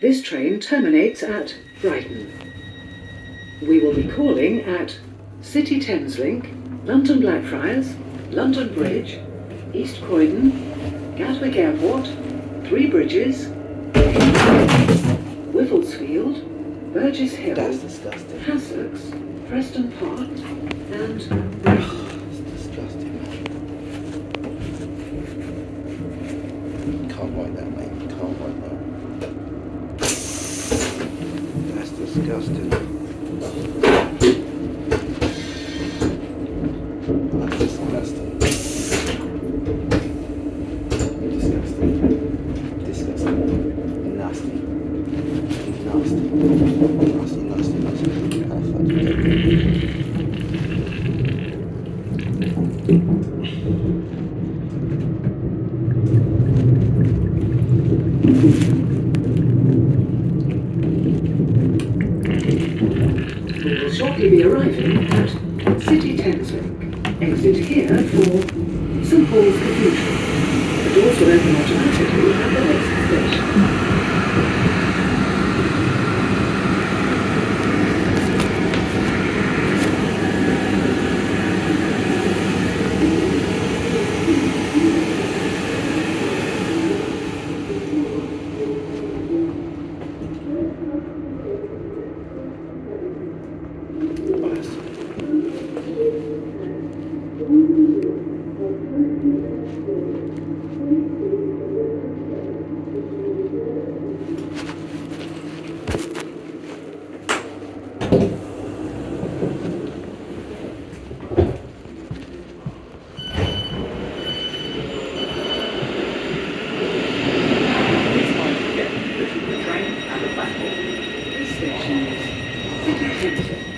This train terminates at Brighton. We will be calling at City Thameslink, London Blackfriars, London Bridge, East Croydon, Gatwick Airport, Three Bridges, Wivelsfield, Burgess Hill, Hassocks, Preston Park, and It's disgusting, man. Can't write that, mate. Can't write that. That's disgusting. That's disgusting. Disgusting. Disgusting. Nasty. Nasty. Nasty, nasty, nasty. we will shortly be arriving at City Thameslink. Exit here for St Paul's Cathedral. The doors will open automatically at the next station. This station is City Thameslink.